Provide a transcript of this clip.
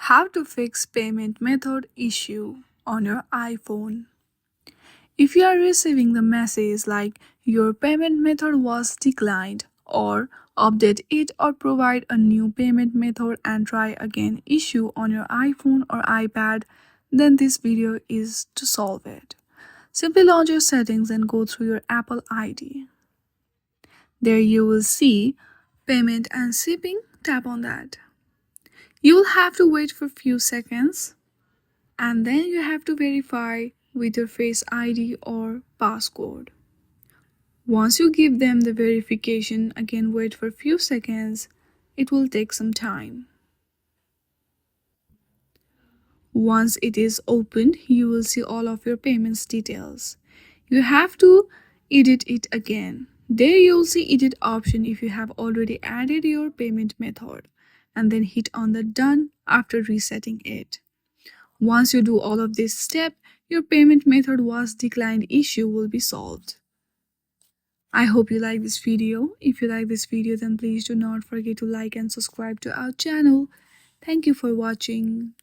How to fix payment method issue on your iPhone. If you are receiving the message like your payment method was declined or update it or provide a new payment method and try again issue on your iPhone or iPad, then this video is to solve it. Simply launch your settings and go through your Apple ID. There you will see payment and shipping. Tap on that. You will have to wait for few seconds and then you have to verify with your Face ID or passcode. Once you give them the verification, again wait for few seconds. It will take some time. Once it is opened, you will see all of your payments details. You have to edit it again. There you will see edit option if you have already added your payment method, and then hit on the done after resetting it. Once you do all of this step, your payment method was declined issue will be solved. I hope you like this video. If you like this video, then please do not forget to like and subscribe to our channel. Thank you for watching.